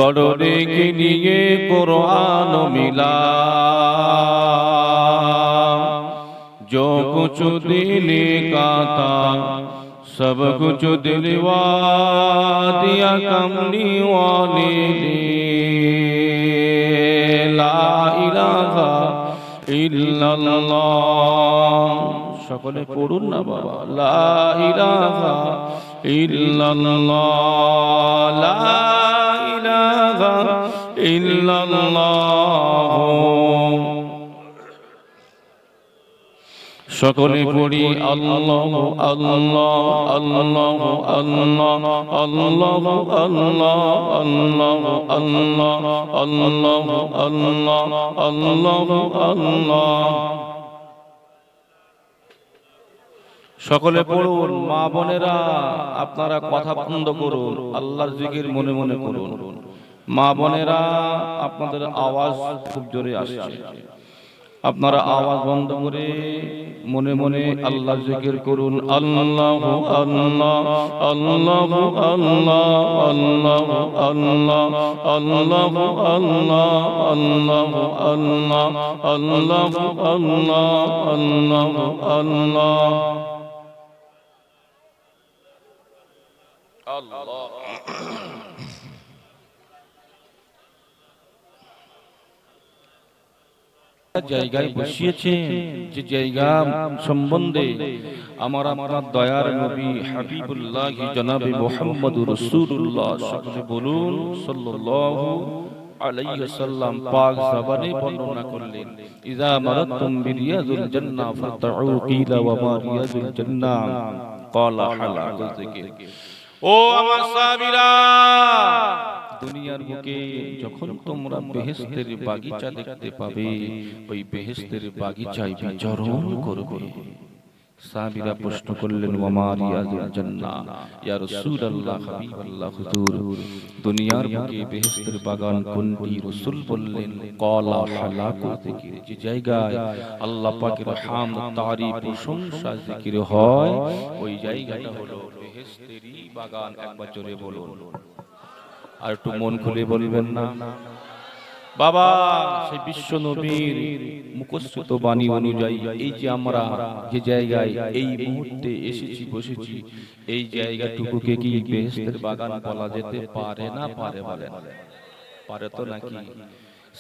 पढ़ने के लिए कुरान मिला, जो कुछ दिल का था सब कुछ दिलवा दिया कमली वाले ने। ला इलाहा इल्लल्लाह, সকলে পড়ুন না বাবা। লা ইলাহা ইল্লাল্লাহ, লা ইলাহা ইল্লাল্লাহ। সকলে পড়ি আল্লাহ আল্লাহ আল্লাহ আল্লাহ আল্লাহ আল্লাহ আল্লাহ আল্লাহ আল্লাহ আল্লাহ আল্লাহ আল্লাহ। সকলে পড়ুন। মা বোনেরা আপনারা কথা বন্ধ করুন, আল্লাহর জিকির মনে মনে করুন। মা বোনেরা আপনাদের আওয়াজ খুব জোরে আসছে, আপনারা আওয়াজ বন্ধ করে মনে মনে আল্লাহর জিকির করুন। আল্লাহ আল্লাহ আল্লাহ আল্লাহ আল্লাহ আল্লাহ আল্লাহ আল্লাহ আল্লাহ আল্লাহ আল্লাহ আল্লাহ আল্লাহ আল্লাহ। জায়গায় বসিয়েছেন, যে জায়গা সম্বন্ধে আমার আপনার দয়ার নবী হাবিবুল্লাহ জনাবে মুহাম্মদুর রাসূলুল্লাহ সকলে বলুন সাল্লাল্লাহু আলাইহি ওয়াসাল্লাম পাক জবানে বর্ণনা করলেন। ইযা মারাতুম বিরিয়াযুল জান্নাহ ফাতাউ কিলা ওয়া মা রিয়াযুল জান্নাহ ক্বালা হালাকুল যিকির। ও আমার সাহাবীরা, দুনিয়ার বুকে যখন তোমরা বেহেশতের বাগিচা দেখতে পাবে, ওই বেহেশতের বাগিচায় বিচরণ করবে। সাহাবীরা প্রশ্ন করলেন, ওয়া মা রিয়াযুল জান্নাহ, ইয়া রাসূলুল্লাহ হাবিবাল্লাহ হুজুর, দুনিয়ার বুকে বেহেশতের বাগান কোনটি? রাসূল বললেন, ক্বালা হালাকুল যিকির, যে জায়গায় আল্লাহ পাকের হামদ তারিফ প্রশংসা জিকির হয়, ওই জায়গাটা হলো বেহেশতেরই বাগান। একবার জোরে বলুন, আর একটু মন খুলে বলবেন না বাবা? সেই বিশ্ব নবীর মুখস্থিত বাণী অনুযায়ী এই যে আমরা যে জায়গায় এই মুহূর্তে এসেছি বসেছি, এই জায়গাটুকুকে কি বেহেশতের বাগান বলা যেতে পারে না পারে? বলেন, পারে তো নাকি?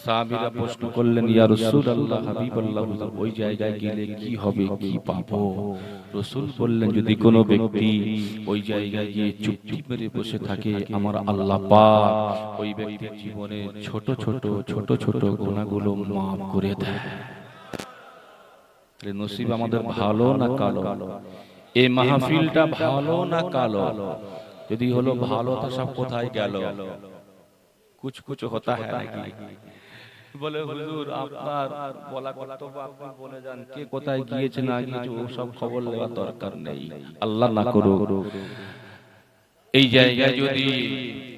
সাহাবীরা প্রশ্ন করলেন, ইয়া রাসূলুল্লাহ হাবিবাল্লাহ হুজুর, ওই জায়গায় গেলে কি হবে, কি পাবো? রাসূল বললেন, যদি কোনো ব্যক্তি ওই জায়গায় গিয়ে চুপটি মেরে বসে থাকে, আমার আল্লাহ পাক ওই ব্যক্তির জীবনে ছোট ছোট ছোট ছোট গুনাহগুলো মাফ করে দেয়। তাহলে নসিব আমাদের ভালো না কালো? এই মাহফিলটা ভালো না কালো? যদি হলো ভালো, তো সব কোথায় গেল? কুছ কুছ হতা হ্যায় নাকি? বলে হুজুর আপনার বলা কর্তব্য আপনি বলে যান, কে কোথায় গিয়েছে না গিয়েছে ও সব খবর নেওয়ার দরকার নেই। আল্লাহ না করুক এই জায়গায় যদি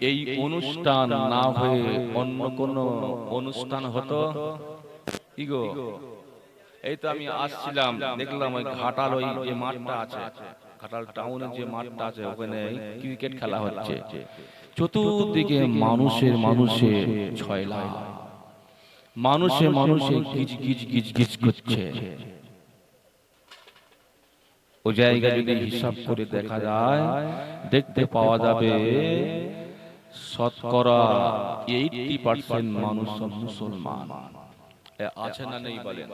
এই অনুষ্ঠান না হয়ে অন্য কোন অনুষ্ঠান হতো, কি গো, এই তো আমি আসছিলাম, দেখলাম ওই ঘাটাল ওই যে মাঠটা আছে, ঘাটাল টাউনের যে মাঠটা আছে, ওখানে ক্রিকেট খেলা হচ্ছে। চতুর্দিকে মানুষের মানুষের ছয়লা, মানুষে মানুষে গিজ গিজ গিজ গিজ করছে। ও জায়গা যদি হিসাব করে দেখা যায়, দেখতে পাওয়া যাবে শতকরা 80% মানুষ মুসলমান। আছে না নেই বলেন?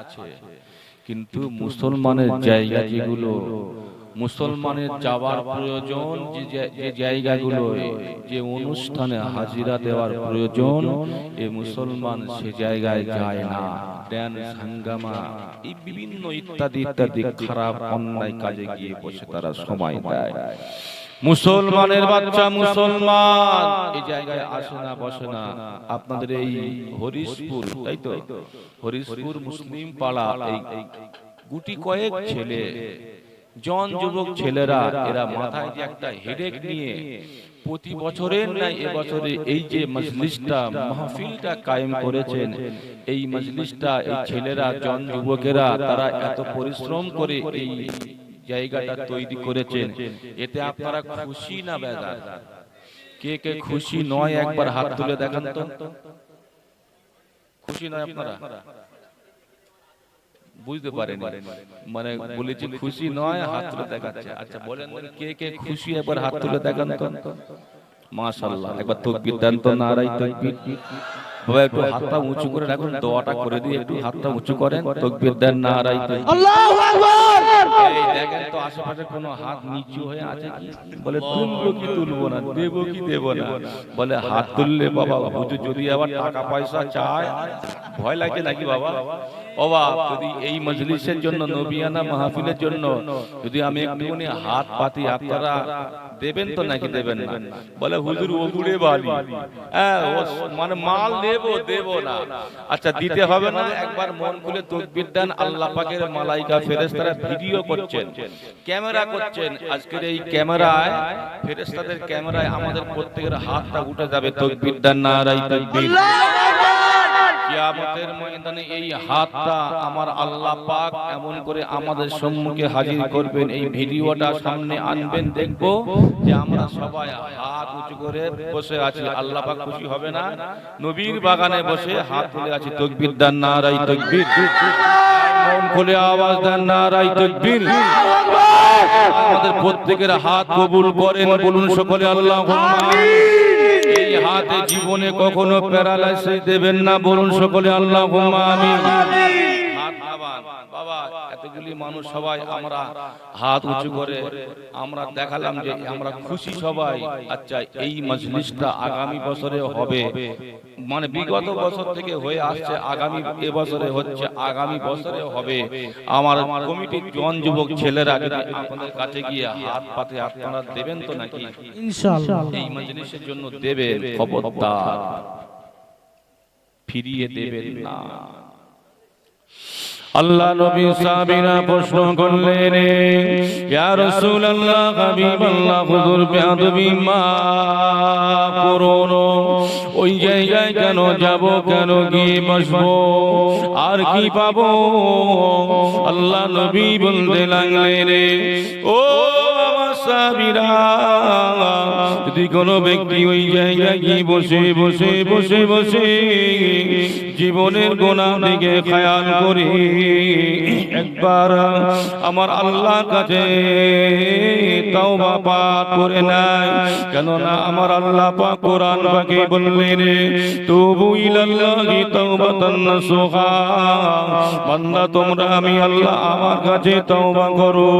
আছে। কিন্তু মুসলমানের জায়গা যেগুলো মুসলমানের যাওয়ার প্রয়োজন, যে জায়গাগুলো যে অনুষ্ঠানে হাজিরা দেওয়ার প্রয়োজন, এই মুসলমান সে জায়গায় যায় না। ড্যান্স হাঙ্গামা এই বিভিন্ন ইত্যাদি ইত্যাদি খারাপ অন্যায় কাজে গিয়ে বসে তারা সময় দেয়। মুসলমানের বাচ্চা মুসলমান এই জায়গায় আসে না, বসে না। আপনাদের এই হরিশপুর, তাই তো, হরিশপুর মুসলিম পাড়া, এই গুটি কয়েক ছেলে, জন যুবক ছেলেরা, এরা মাথায় যে একটা হেডেক নিয়ে প্রতি বছরের নাই এবছরে এই যে মজলিসটা মাহফিলটা কায়েম করেছেন, এই মজলিসটা এই ছেলেরা জন যুবকেরা তারা এত পরিশ্রম করে এই জায়গাটা তৈরি করেছেন, এতে আপনারা খুশি না বেজার? কে কে খুশি নয় একবার হাত তুলে দেখান তো। খুশি নয় আপনারা? বুঝতে পারেন মানে বলেছি খুশি নয়, হাত তুলে দেখাচ্ছে। আচ্ছা বলেন কে কে খুশি একবার হাত তুলে দেখান তো। মাশাআল্লাহ, একবার তাকবীর দেন তো, নারায়ে তাকবীর। বাবা একটু হাতটা উঁচু করে রাখুন, দোয়াটা করে দিয়ে একটু হাতটা উঁচু করেন, তাকবীর দেন, নারায়ে তাকবীর। আল্লাহু আকবার। এই দেখেন তো আশেপাশে কোনো হাত নিচু হয়ে আছে কি? বলে তুলবো কি তুলবো না, দেবো কি দেবো না। বলে হাত তুললে বাবা হুজুর যদি আবার টাকা পয়সা চায় ভয় লাগে নাকি বাবা? বাবা যদি এই মজলিসের জন্য, নবিয়ানা মাহফিলের জন্য যদি আমি একটুখানি হাত পাতি, আপনারা দেবেন তো নাকি দেবেন না? বলে হুজুর ওগুড়ে বালি, হ্যাঁ মানে মাল দেব না। আচ্ছা দিতে হবে না, একবার মন খুলে তাকবীর দেন। আল্লাহ পাকের মালাইকা ফেরেশতারা ভিডিও করছেন, ক্যামেরা করছেন। আজকের এই ক্যামেরায়, ফেরেশতাদের ক্যামেরায় আমাদের প্রত্যেকের হাতটা উঠে যাবে। তাকবীর দেন, নারায়ে তাকবীর। কিয়ামতের ময়দানে এই হাতটা আমার আল্লাহ পাক এমন করে আমাদের সম্মুখে হাজির করবেন, এই ভিডিওটা সামনে আনবেন, দেখবো যে আমরা সবাই হাত উঁচু করে বসে আছি। আল্লাহ পাক খুশি হবে না? নবীর বাগানে বসে হাত তুলে আছি। তাকবীর দেন, নারায়ে তাকবীর। মন খুলে আওয়াজ দেন, নারায়ে তাকবীর। আমাদের প্রত্যেকের হাত কবুল করেন, বলুন সকলে আল্লাহুম্মা আমিন। এই হাতে জীবনে কখনো প্যারালাইসিস দেবেন না, বলুন সকলে আল্লাহুম্মা আমিন। হাত নামান বাবা, এতগুলি মানুষ সবাই আমরা হাত উঁচু করে আমরা দেখালাম যে আমরা খুশি সবাই। আচ্ছা এই মজলিসটা আগামী বছরে হবে, মানে বিগত বছর থেকে হয়ে আসছে, আগামী এবছরে হচ্ছে, আগামী বছরে হবে। আমার কমিটির জন যুবক ছেলেরা যদি আপনাদের কাছে গিয়ে হাত পাতে আপনারা দেবেন তো নাকি? ইনশাআল্লাহ এই মজলিসের জন্য দেবেন, খবরদার ফিরিয়ে দেবেন না। আল্লাহ নবী সাহাবীরা প্রশ্ন করলেন, ইয়া রাসূলুল্লাহ, হাবিবাল্লাহ, হুজুর বেয়াদবি মাফ করুন, ওই জায়গায় কেন যাব, কেন গিয়ে বসবো, আর কি পাবো? আল্লাহ নবী বলতে লাগলেন, ও আমার সাহাবীরা, যদি কোনো ব্যক্তি ওই জায়গায় গিয়ে বসে বসে বসে বসে জীবনের গুনাহ দিকে খেয়াল করে একবার আমার আল্লাহর কাছে তওবা পাক করে নেয়, কেননা আমার আল্লাহ পাক কোরআন পাকে বললেন, তুবু ইলাল্লাহি তাওবাতান নাসুহা, বান্দা তোমরা আমি আল্লাহ আমার কাছে তওবা করো,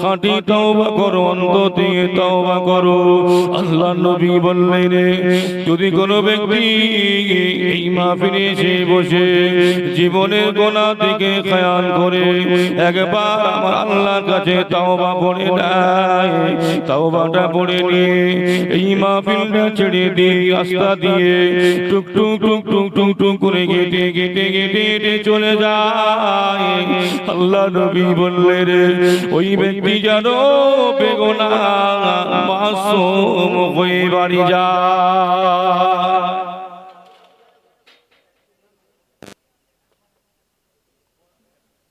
খাঁটি তওবা করো, অন্তর থেকে তওবা করো। আল্লাহ নবী বললেন, যদি কোনো ব্যক্তি এই মাহফিলে এসে বসে জীবনের গুনাহ থেকে খেয়াল করে একবার আমার আল্লাহর কাছে তওবা করে নেয়, তওবাটা পড়ে নিয়ে এই মাহফিলটা ছেড়ে দিয়ে রাস্তা দিয়ে টুক টুক টুক টুক টুক টুক করে কেটে কেটে কেটে কেটে চলে যায়, আল্লাহ নবী বললেন, ওই ব্যক্তি যেন বেগুনাহ মাসুম হয়ে বাড়ি যায়।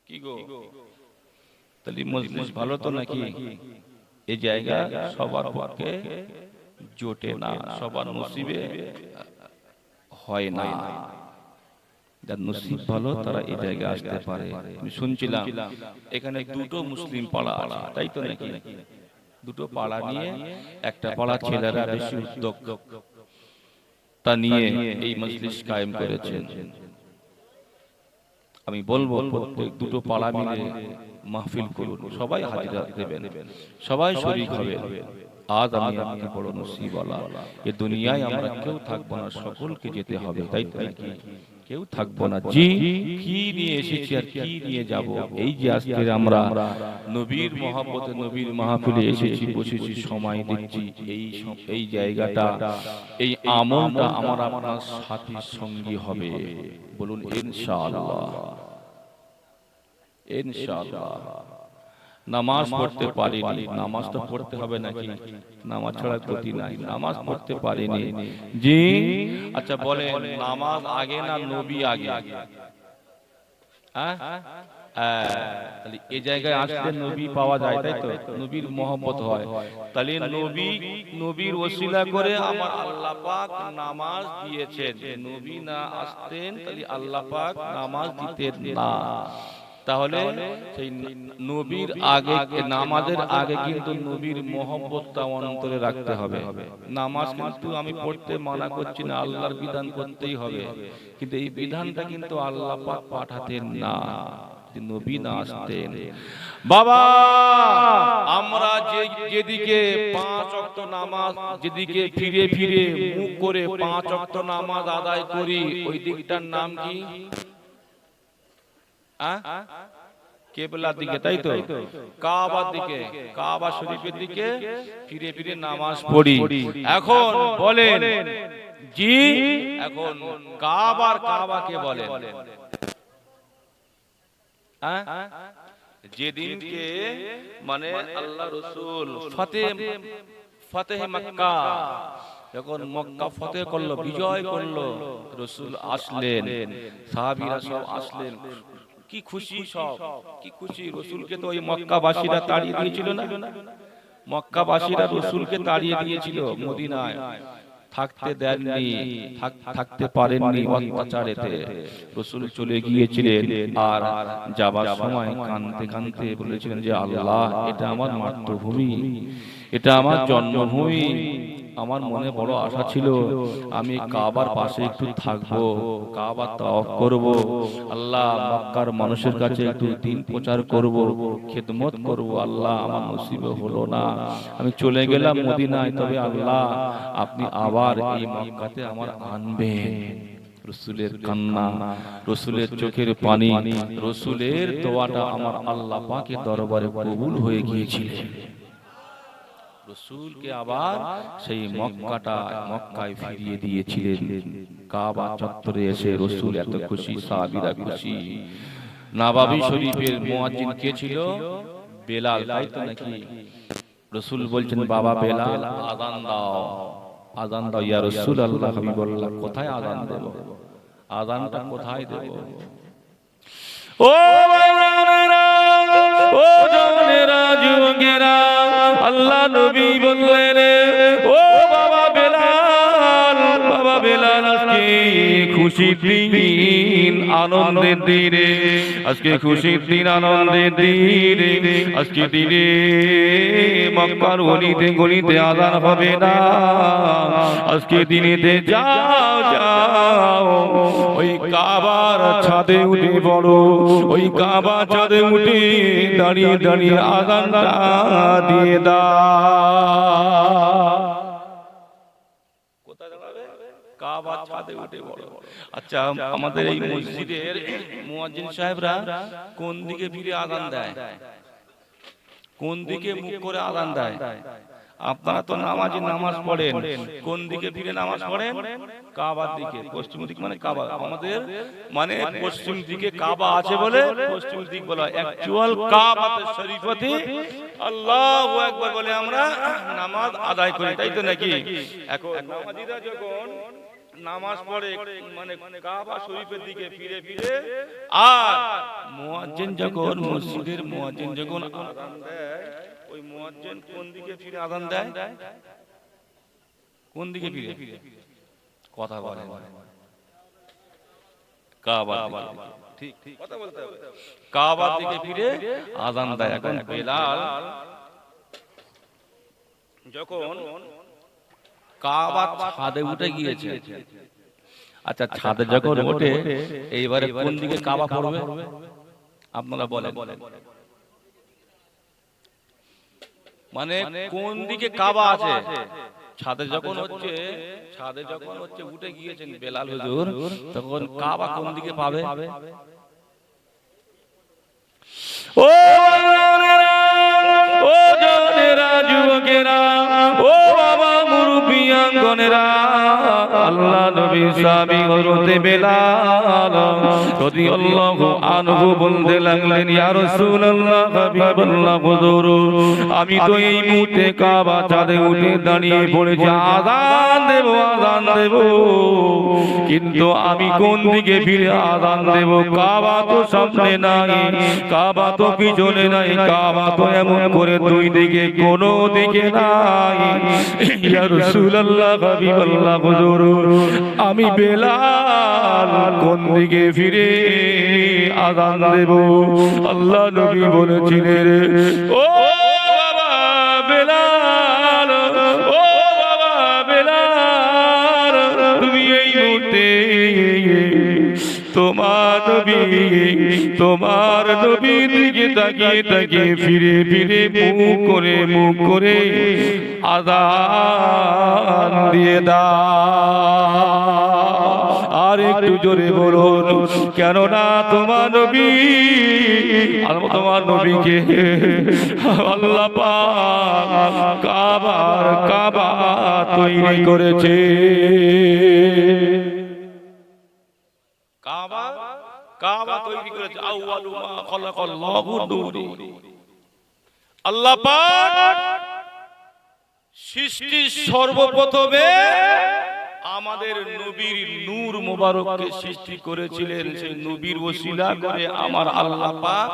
কি গো, তাহলে মজলিস ভালো তো নাকি? এই জায়গা সবার পক্ষে জোটে না, সবার নসিবে হয় না। যার নসিব ভালো তারা এই জায়গায় আসতে পারে। আমি শুনছিলাম এখানে দুটো মুসলিম পাড়া আছে, তাই তো নাকি? দুটো পাড়া নিয়ে একটা পাড়া ছেলেরা বেশি উদ্যোগ তা নিয়ে এই মজলিস কায়েম করেছেন। আমি বলবো প্রত্যেক দুটো পাড়া মিলে মাহফিল করুন, সবাই হাজিরা দেবেন, সবাই শরীক হবে। আজ আমি আপনি বড় নসিবওয়ালা, এই দুনিয়ায় আমরা কেউ থাকবো না, সকলকে যেতে হবে, তাই তো নাকি? কেউ থাকবো না। জি, কি নিয়ে এসেছি আর কি নিয়ে যাব? এই যে আজকে আমরা নবীর মহব্বতে নবীর মাহফিলে এসেছি, বসেছি, সময় দিচ্ছি, এই জায়গাটা, এই আমলটা আমার আপনার সাথী সঙ্গী হবে, বলুন ইনশাআল্লাহ। ইনশাআল্লাহ। নামাজ পড়তে পারিনি, নামাজটা পড়তে হবে নাকি? নামাজ ছাড়া গতি নাই, নামাজ পড়তে পারিনি। জি, আচ্ছা বলেন নামাজ আগে না নবী আগে? তাহলে এই জায়গায় আসলে নবী পাওয়া যায়, তাই তো? নবীর মহব্বত হয়। তাহলে নবীর ওসিলা করে আমার আল্লাহ পাক নামাজ দিয়েছেন। নবী না আসতেন তাহলে আল্লাহ পাক নামাজ দিতেন না। তাহলে সেই নবীর আগে, নামাজের আগে কিন্তু নবীর মহব্বতটা অন্তরে রাখতে হবে। নামাজ কিন্তু আমি পড়তে মানা করছি না, আল্লাহর বিধান করতেই হবে, কিন্তু এই বিধানটা কিন্তু আল্লাহ পাক পাঠাতেন না, নবী না আসতেন। বাবা, আমরা যেদিকে 5 ওয়াক্ত নামাজ, যেদিকে ফিরে ফিরে মুখ করে 5 ওয়াক্ত নামাজ আদায় করি, ওই দিকটার নাম কি? কেবলার দিকে, তাই তো? কাবার দিকে, কাবা শরীফের দিকে ফিরে ফিরে নামাজ পড়ি। এখন বলেন জি, এখন কাবাকে বলেন যেদিনকে মানে আল্লাহ রাসূল ফতেহ মক্কা, যখন মক্কা ফতেহ করলো, বিজয় করলো, রাসূল আসলেন, সাহাবীরা সব আসলেন, কি খুশি, সব কি খুশি। রাসূলকে তো ওই মক্কাবাসীরা তাড়িয়ে দিয়েছিল না? মক্কাবাসীরা রাসূলকে তাড়িয়ে দিয়েছিল, মদিনায় থাকতে দেননি, থাকতে পারেননি অত্যাচারেতে। রাসূল চলে গিয়েছিলেন, আর যাবার সময় কাঁদতে কাঁদতে বলেছিলেন যে আল্লাহ, এটা আমার মাতৃভূমি, এটা আমার জন্মভূমি, আমার মনে বড় আশা ছিল আমি কাবার পাশে একটু থাকবো, কাবা তাওয়াফ করব, আল্লাহ মক্কার মানুষের কাছে একটু দিন প্রচার করব, খেদমত করব। আল্লাহ, আমার নসিবে হলো না, আমি চলে গেলাম মদিনায়, তবে আল্লাহ আপনি আবার এই মক্কাতে আমার আনবেন। রাসূলের কান্না, রাসূলের চোখের পানি, রাসূলের দোয়াটা আমার আল্লাহ পাকের দরবারে কবুল হয়ে গিয়েছিল। রাসূলকে আবার সেই মক্কায় ফিরিয়ে দিয়েছিলেন। কাবা চত্বরে এসে রাসূল এত খুশি, সাহাবীরা খুশি। নববী শরীফের মুয়াজ্জিন কে ছিল? বেলাল, তাই তো নাকি? রাসূল বলছেন, বাবা বেলাল, আযান দাও, আযান দাও। ইয়া রাসূলুল্লাহ, হাবিবাল্লাহ, কোথায় আযান দেব? আযানটা কোথায় দেব? ও জানেরা, ও জানেরা, যুবকেরা, আল্লাহ নবী বললেন, ও বাবা বেলাল, বাবা বেলাল, আজকে খুশির দিন, আনন্দের দিন, আজকে খুশির দিন, আনন্দের দিন, আজকে দিনে মক্কার গলিতে গলিতে আযান হবে না, আজকে দিনেতে যাও যাও, ওই কাবার ছাদে উঠে পড়ো, ওই কাবা ছাদে উঠে দাঁড়িয়ে দাঁড়িয়ে আযানটা দিয়ে দাও। কোথায় দাঁড়াবে? কাবা ছাদে উঠে পড়ো। আচ্ছা, আমাদের এই মসজিদের মুয়াজ্জিন সাহেবরা কোন দিকে ফিরে আযান দেয়? কোন দিকে মুখ করে আযান দেয়? আপনারা তো নামাজ পড়েন, কোন দিকে ফিরে নামাজ পড়েন? কাবার দিকে, পশ্চিম দিক মানে কাবা। আমাদের মানে পশ্চিম দিকে কাবা আছে বলে পশ্চিম দিক বলা হয়। অ্যাকচুয়াল কাবাতে শরীফতে আল্লাহু আকবার বলে আমরা নামাজ আদায় করি, তাই তো নাকি? এখন নামাজীরা যখন নামাজ পড়ে মানে কাবা শরীফের দিকে ফিরে ফিরে, আর মুয়াজ্জিন যখন মসজিদের মুয়াজ্জিন যখন আযান দেয়, ওই মুয়াজ্জিন কোন দিকে ফিরে আযান দেয়? কোন দিকে ফিরে? কথা বলেন। কাবা দিকে, ঠিক কথা বলতে হবে। কাবা দিকে ফিরে আযান দেয়। এখন বেলাল যখন কাবা ছাদে উঠে গিয়েছে, আচ্ছা ছাদে যখন ওঠে, এইবারে কোন দিকে কাবা পড়বে আপনারা বলেন? মানে কোন দিকে কাবা আছে? ছাদে যখন হচ্ছে উঠে গিয়েছেন বেলাল হুজুর, তখন কাবা কোন দিকে পাবে? ও জানেরা, ও জানেরা, যুবকেরা, ও বাবা মুরব্বিয়াঙ্গনেরা, আল্লাহ নবী সাহাবী হযরতে বেলাল রাদিয়াল্লাহু আনহু বলতে লাগলেন, ইয়া রাসূলুল্লাহ, হাবিবাল্লাহ, হুজুর, আমি তো এই মুহূর্তে কাবা ছাদে উঠে দাঁড়িয়ে পড়েছি, আযান দেব, আযান দেব, কিন্তু আমি কোন দিকে ফিরে আযান দেব? কাবা তো সামনে নাই, কাবা তো পিছনে নাই, কাবা তো এমন করে দুই দিকে কোনো দিকে নাই। ইয়া রাসূলুল্লাহ হাবিবাল্লাহ হুজুর, আমি বেলাল কোন দিকে ফিরে আযান দেব? আল্লাহ নবী বলেছিলেন, ও বাবা বেলাল, ও বাবা বেলাল, তুমি এই মুহূর্তে তোমার নবীর দিকে তাকিয়ে তাকিয়ে ফিরে ফিরে মুখ করে আযান দিয়ে দাও। আর একটু জোরে বলুন, কেননা তোমার নবীকে আল্লাহ পাক কাবা তৈরি করেছে। কাবা তৈরি করেছে। আউয়ালু মা খালাকাল্লাহু নূর। আল্লাহ পাক সৃষ্টির সর্বপ্রথমে আমাদের নবীর নূর মোবারককে সৃষ্টি করেছিলেন। সেই নবীর ওসিলা করে আমার আল্লাহ পাক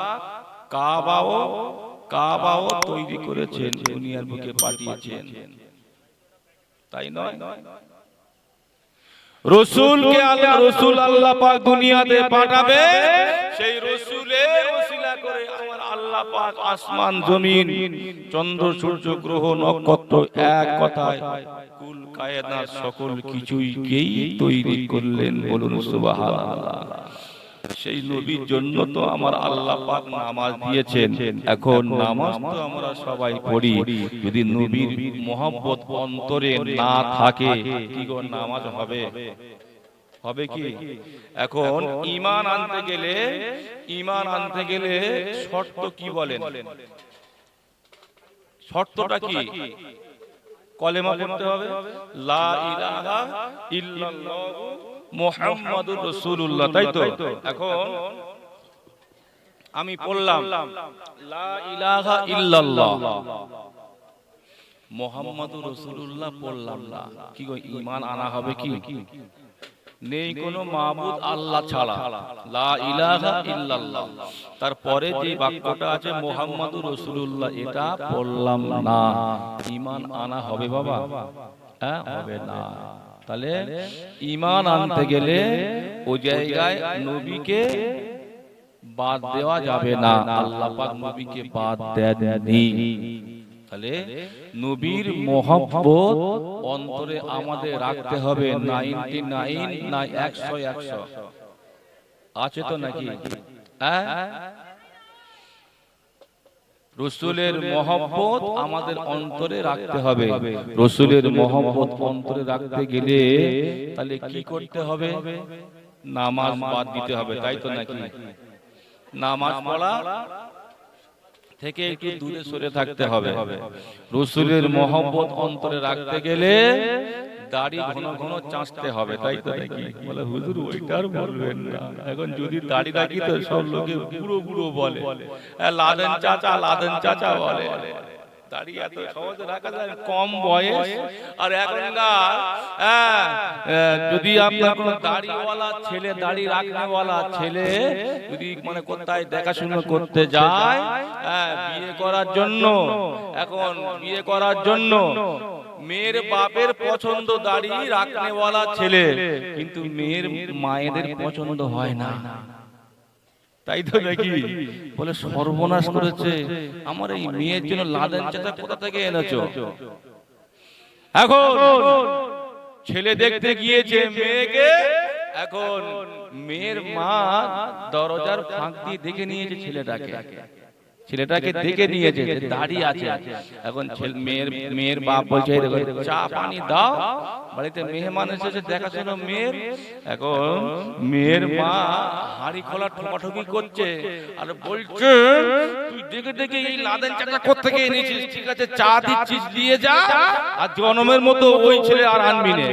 কাবাও তৈরি করেছেন, দুনিয়ার বুকে পাঠিয়েছেন। তাই নয়? রসুলকে আল্লাহ পাক দুনিয়াতে পাঠাবে, সেই রসুলের ওসিলা করে আমার আল্লাহ পাক আসমান জমিন চন্দ্র সূর্য গ্রহ নক্ষত্র এক কথায় কুল কায়নাত সকল কিছুকেই তৈরি করলেন। বলুন সুবহানাল্লাহ। সেই নবীর জন্য তো আমার আল্লাহ পাক নামাজ দিয়েছেন। এখন নামাজ তো আমরা সবাই পড়ি, যদি নবীর মহব্বত অন্তরে না থাকে কি গো নামাজ হবে? হবে কি? এখন ঈমান আনতে গেলে শর্ত কি বলেন? শর্তটা কি? কলেমা পড়তে হবে, লা ইলাহা ইল্লাল্লাহু মুহাম্মাদুর রাসূলুল্লাহ, তাই তো? এখন আমি পড়লাম লা ইলাহা ইল্লাল্লাহ মুহাম্মাদুর রাসূলুল্লাহ পড়লাম না, কি গো ঈমান আনা হবে কি? নেই কোনো মাবুদ আল্লাহ ছাড়া, লা ইলাহা ইল্লাল্লাহ, তারপরে যে বাক্যটা আছে মুহাম্মাদুর রাসূলুল্লাহ, এটা পড়লাম না, ঈমান আনা হবে বাবা? হ্যাঁ, হবে না। তাহলে ঈমান আনতে গেলে ওই জায়গায় নবীকে বাদ দেওয়া যাবে না। আল্লাহ পাক নবীকে বাদ দেননি। তাহলে নবীর মহব্বত অন্তরে আমাদের রাখতে হবে। 99 না 100 আছে তো নাকি? রসুলের মহব্বত আমাদের অন্তরে রাখতে হবে। রসুলের মহব্বত অন্তরে রাখতে গেলে তাহলে কি করতে হবে? নামাজ বাদ দিতে হবে, তাই তো নাকি? নামাজ পড়া থেকে একটু দূরে সরে থাকতে হবে। রসুলের মহব্বত অন্তরে রাখতে গেলে দাড়ি ঘন ঘন চাঁচতে হবে, তাই তো নাকি? বলে হুজুর ওইটার বলবেন না, এখন যদি দাড়ি রাখি তো সব লোকে বুড়ো বুড়ো বলে, লাদেন চাচা বলে। দাড়ি এত সহজে রাখা যায়? কম বয়স আর এখনকার যদি আপনার কোনো দাড়িওয়ালা ছেলে, দাড়ি রাখনেওয়ালা ছেলে যদি মানে কোথায় দেখাশোনা করতে যায় বিয়ে করার জন্য, এখন বিয়ে করার জন্য মেয়ের বাপের পছন্দ দাড়ি রাখনেওয়ালা ছেলে, কিন্তু মেয়ের মায়েদের পছন্দ হয় না, তাই তো নাকি? বলে সর্বনাশ করেছে, আমার এই মেয়ের জন্য লাদেন চাচা কোথা থেকে এনেছো? এখন ছেলে দেখতে গিয়েছে মেয়েকে, এখন মেয়ের মা দরজার ফাঁক দিয়ে দেখে নিয়েছে ছেলেটাকে দেখে নিয়েছে দাড়ি আছে। এখন মেয়ের বাপ বলছে চা পানি দাও, বাড়িতে মেহমান এসেছে দেখাশোনা মেয়ের। এখন মেয়ের মা হাড়ি খোলা ঠোকাঠুকি করছে আর বলছে তুই দেখে দেখে এই লাদেন চাচা কোত্থেকে এনেছিস, ঠিক আছে চা দিচ্ছিস দিয়ে যা, আর জনমের মতো ওই ছেলে আর আনবি না।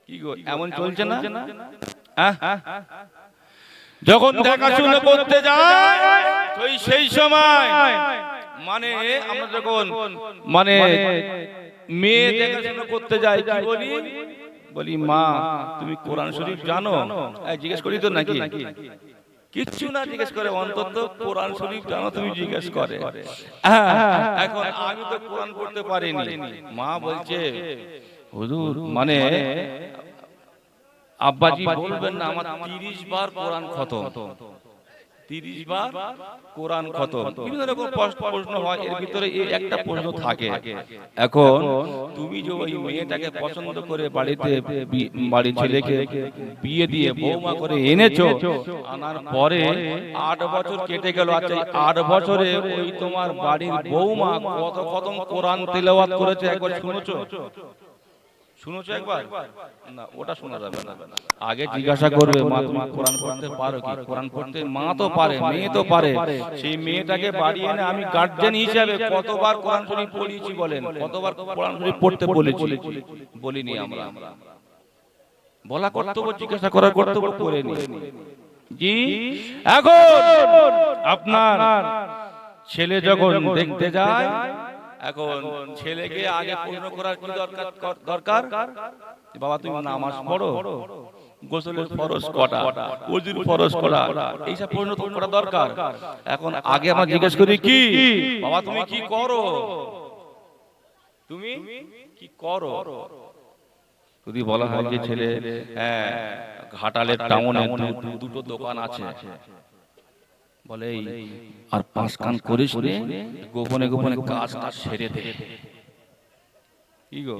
কি গো এমন চলছে না? যখন দেখাশোনা করতে যায় সেই সময় মানে আমরা যখন মানে মেয়ে দেখাশোনা করতে যায়, কি বলি? বলি মা তুমি কোরআন শরীফ জানো? জিজ্ঞেস করি তো নাকি? কিচ্ছু না জিজ্ঞেস করে, অন্তত কোরআন শরীফ জানো তুমি জিজ্ঞেস করে। এখন আমি তো কোরআন পড়তে পারিনি। মা বলছে হুজুর মানে আব্বাজি বলবেন না, আমার 30 বার কোরআন খতম, 30 বার কোরআন খতম। বিভিন্ন রকম প্রশ্ন হয়, এর ভিতরে এই একটা প্রশ্ন থাকে, এখন তুমি যে ওই মেয়েটাকে পছন্দ করে বাড়িতে বাড়ির ছেলেকে বিয়ে দিয়ে বৌমা করে এনেছো, আনার পরে 8 বছর কেটে গেল, আচ্ছা 8 বছরে ওই তোমার বাড়ির বৌমা কত খতম কোরআন তেলাওয়াত করেছে একবার শুনেছো? শুনেছো একবার? না, ওটা শোনা যাবে না। আগে জিজ্ঞাসা করবে মা তুমি কোরআন পড়তে পারো কি? কোরআন পড়তে মা তো পারে, মেয়ে তো পারে। সেই মেয়েটাকে বাড়ি এনে আমি গার্জিয়ান হিসেবে কতবার কোরআন শরীফ পড়িয়েছি বলেন? কতবার কোরআন শরীফ পড়তে বলেছি? বলিনি আমরা। বলা কর্তব্য, জিজ্ঞাসা করার কর্তব্য করেনি। জি, এখন আপনার ছেলে যখন দেখতে যায়, এখন ছেলেকে আগে পূর্ণ করার কি দরকার? বাবা তুমি নামাজ পড়ো, গোসলের ফরজ কটা, ওযুর ফরজ কটা, এইসব পূর্ণ করা দরকার। এখন আগে আমরা জিজ্ঞেস করি কি বাবা তুমি কি করো? তুমি কি করো? যদি বলা হয় যে ছেলে ঘাটালের টাউনে দুটো দোকান আছে, বলে আর 5 কান করিস রে, গোপনে গোপনে কাজ সেরে দে। কি গো,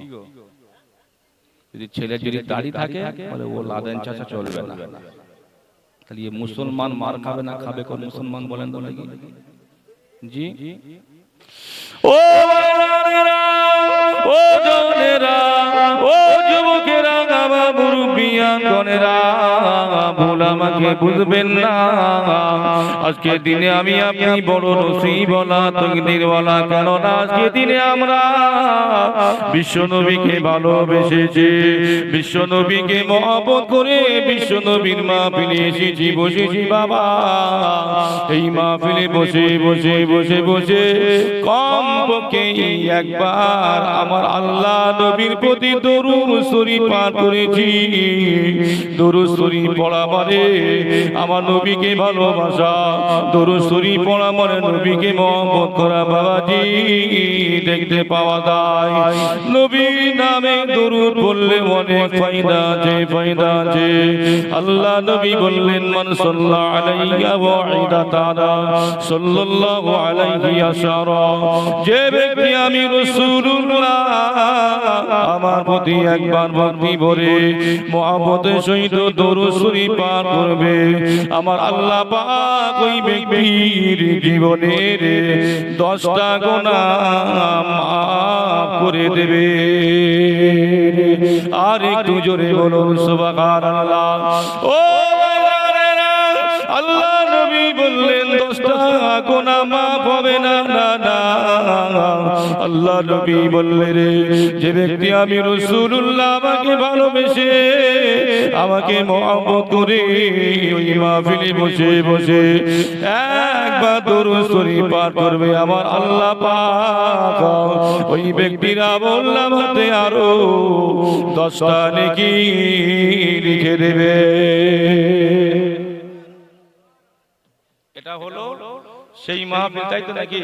যদি ছেলে যদি দাড়ি থাকে বলে ও লাদেন চাচা চলবে না। তাহলে ये মুসলমান মার খাবে না খাবে কোন মুসলমান বলেন তো নাকি? জি ও বাবারা, ও জনেরা, ও যুবকেরা, মুরব্বিয়ান গনেরা, ভুল আমাকে বুঝবেন না। আজকে দিনে আমি আপনি বড় নসিবওয়ালা, তকদিরওয়ালা, কেননা আজকে দিনে আমরা বিশ্বনবীকে ভালোবেসেছি, বিশ্বনবীকে মহব্বত করে বিশ্বনবীর মাহফিলে এসেছি, বসেছি বাবা। এই মাহফিলে বসে বসে বসে বসে কমপক্ষে একবার আমার আল্লাহ নবীর প্রতি দরুদ শরীফ পাঠ করেছি। দরুদ শরীফ পড়া মানে আমার নবীকে ভালোবাসা, দরুদ শরীফ পড়া মানে নবীকে মহব্বত করা বাবাজি দেখতে পাওয়া যায়। নবীর নামে দরুদ বললে অনেক ফায়দা আছে, ফায়দা আছে। আল্লাহ নবী বললেন মান সাল্লাল্লাহু আলাইহি ওয়া ইদাতানা সাল্লাল্লাহু আলাইহি আশারা, যে ব্যক্তি আমি রাসূলুল্লাহ আমার প্রতি একবার ভক্তি ভরে মহব্বতের সহিত দরুদ শরীফ পাঠ করবে, আমার আল্লাহ পাক ওই ব্যক্তির জীবনের 10টা গুনাহ মাফ করে দেবে। আর একটু জোরে বলুন সুবহানাল্লাহ। ও আল্লাহ নবী বললেন 10টা গুনাহ মাফ হবে না, না না। আল্লাহ নবী বললেন যে ব্যক্তি আমি রাসূলুল্লাহ আমাকে ভালোবেসে আমাকে মহব্বত করে ওই মাহফিলে বসে বসে একবার দরুদ শরীফ পাঠ করবে, আমার আল্লাহ পাক ওই ব্যক্তির আমলনামাতে আরো 10টা নেকি লিখে দেবে। এটা হলো সেই মাহফিল, তাই তো নাকি?